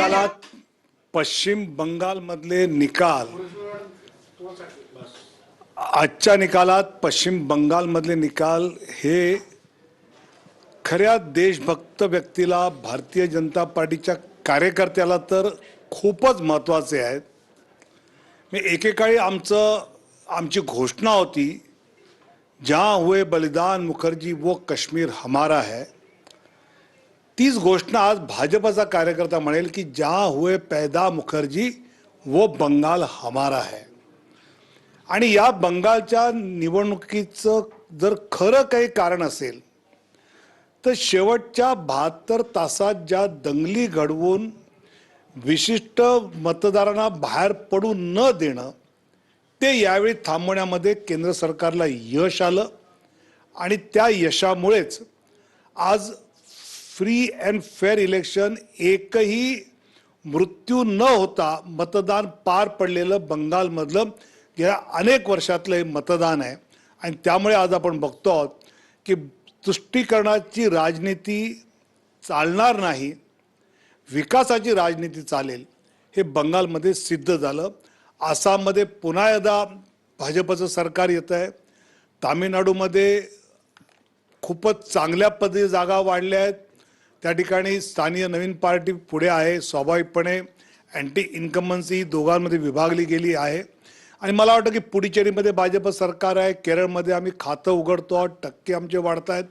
निकालात पश्चिम बंगालमधले निकाल आजच्या निकालात पश्चिम बंगालमधले निकाल हे खऱ्या देशभक्त व्यक्तीला, भारतीय जनता पार्टीच्या कार्यकर्त्याला तर खूपच महत्त्वाचे आहेत। मी एकेकाळी आमची घोषणा होती, जहाँ हुए बलिदान मुखर्जी वो कश्मीर हमारा है। तीच घोषणा आज भाजपचा कार्यकर्ता म्हणेल की जहाँ हुए पैदा मुखर्जी वो बंगाल हमारा है। आणि या बंगालच्या निवडणुकीचं जर खरं काही कारण असेल तर शेवटच्या 72 तासात ज्या दंगली घडवून विशिष्ट मतदारांना बाहेर पडू न देणं ते यावेळी थांबवण्यामध्ये केंद्र सरकारला यश आलं आणि त्या यशामुळेच आज फ्री अँड फेअर इलेक्शन, एकही मृत्यू न होता मतदान पार पडलेलं बंगालमधलं गेल्या अनेक वर्षातलं हे मतदान आहे। आणि त्यामुळे आज आपण बघतो आहोत की तुष्टीकरणाची राजनीती चालणार नाही, विकासाची राजनीती चालेल, हे बंगालमध्ये सिद्ध झालं। आसाममध्ये पुन्हा एकदा भाजपचं सरकार येत आहे। तामिळनाडूमध्ये खूपच चांगल्या पद्धतीने जागा वाढल्या आहेत। त्या ठिकाणी स्थानिक नवीन पार्टी पुढे आहे। स्वाभाविकपणे अँटी इन्कम्बन्सी दोघांमध्ये विभागली गेली आहे। आणि मला वाटतं की पुडुचेरीमध्ये भाजप सरकार आहे, केरळमध्ये आम्ही खातं उघडतो आहोत, टक्के आमचे वाढत आहेत।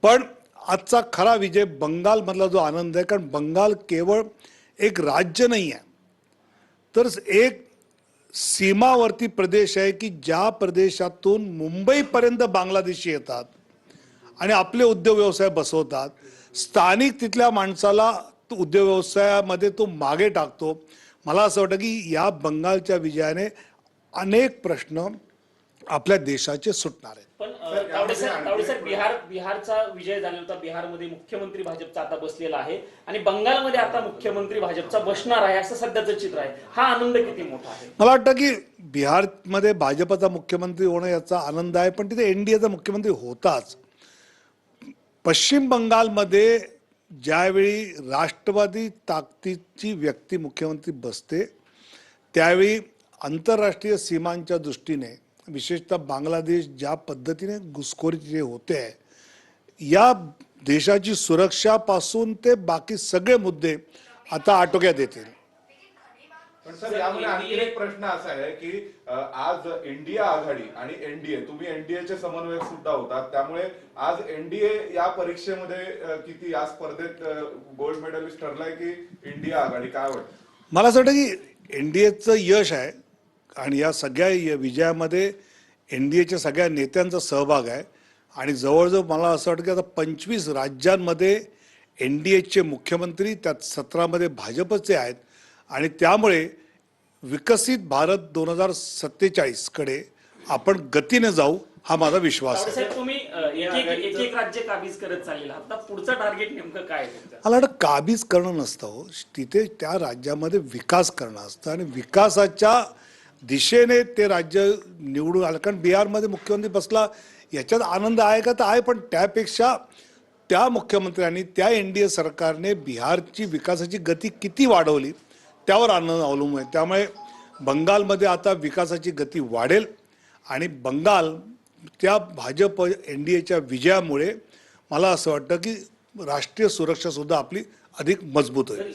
पण आजचा खरा विजय बंगालमधला जो आनंद आहे, कारण बंगाल केवळ एक राज्य नाही आहे, तर एक सीमावर्ती प्रदेश आहे की ज्या प्रदेशातून मुंबईपर्यंत बांगलादेशी येतात आणि आपले उद्योग व्यवसाय बसवतात। स्थानिक तिथल्या माणसाला उद्योग व्यवसायामध्ये तो मागे टाकतो। मला असं वाटतं की या बंगालच्या विजयाने अनेक प्रश्न आपल्या देशाचे सुटणार आहेत। पण तावडेसर बिहारचा विजय झाला होता। बिहारमध्ये मुख्यमंत्री भाजपचा आता बसलेला आहे आणि बंगालमध्ये आता मुख्यमंत्री भाजपचा बसणार आहे, असं सध्याचं चित्र आहे। हा आनंद किती मोठा आहे? मला वाटतं की बिहारमध्ये भाजपचा मुख्यमंत्री होणं याचा आनंद आहे, पण तिथे एनडीएचा मुख्यमंत्री होताच। पश्चिम बंगालमध्ये ज्यावेळी राष्ट्रवादी ताकदीची व्यक्ती मुख्यमंत्री बसते त्यावेळी आंतरराष्ट्रीय सीमांच्या दृष्टीने, विशेषतः बांगलादेश ज्या पद्धतीने घुसखोरी होते आहे, या देशाची सुरक्षापासून ते बाकी सगळे मुद्दे आता आटोक्यात येतील। पण सर, यामध्ये आणखी एक प्रश्न असा आहे की आज इंडिया आघाडी आणि एनडीए, तुम्ही एनडीएचे समन्वयक सुद्धा होतात, त्यामुळे आज एनडीए या परीक्षेमध्ये किती, या स्पर्धेत गोल्ड मेडलिस्ट ठरलाय की इंडिया आघाडी, काय वाटतं? मला असं वाटतं की एनडीएचं यश आहे आणि या सगळ्या विजयामध्ये एनडीएच्या सगळ्या नेत्यांचा सहभाग आहे। आणि जवळजवळ मला असं वाटतं की आता 25 राज्यांमध्ये एनडीएचे मुख्यमंत्री, त्यात 17 मध्ये भाजपचे आहेत। आणि त्यामुळे विकसित भारत 2047 कडे आपण गतीने जाऊ, हा माझा विश्वास आहे। तुम्ही एक राज्य काबीज करत चाललेला, आता पुढचं टार्गेट नेमकं काय आहे? मला वाटतं काबीज करणं नसतं हो, तिथे त्या राज्यामध्ये विकास करणं असतं आणि विकासाच्या दिशेने ते राज्य निवडून आलं। कारण बिहारमध्ये मुख्यमंत्री बसला याच्यात आनंद आहे का? तर आहे, पण त्यापेक्षा त्या मुख्यमंत्र्यांनी, त्या एनडीए सरकारने बिहारची विकासाची गती किती वाढवली त्यावर आनंद अवलंबून आहे। त्यामुळे बंगालमध्ये आता विकासाची गती वाढेल आणि बंगाल त्या भाजप एनडीएच्या विजयामुळे मला असं वाटतं की राष्ट्रीय सुरक्षा सुद्धा आपली अधिक मजबूत होईल।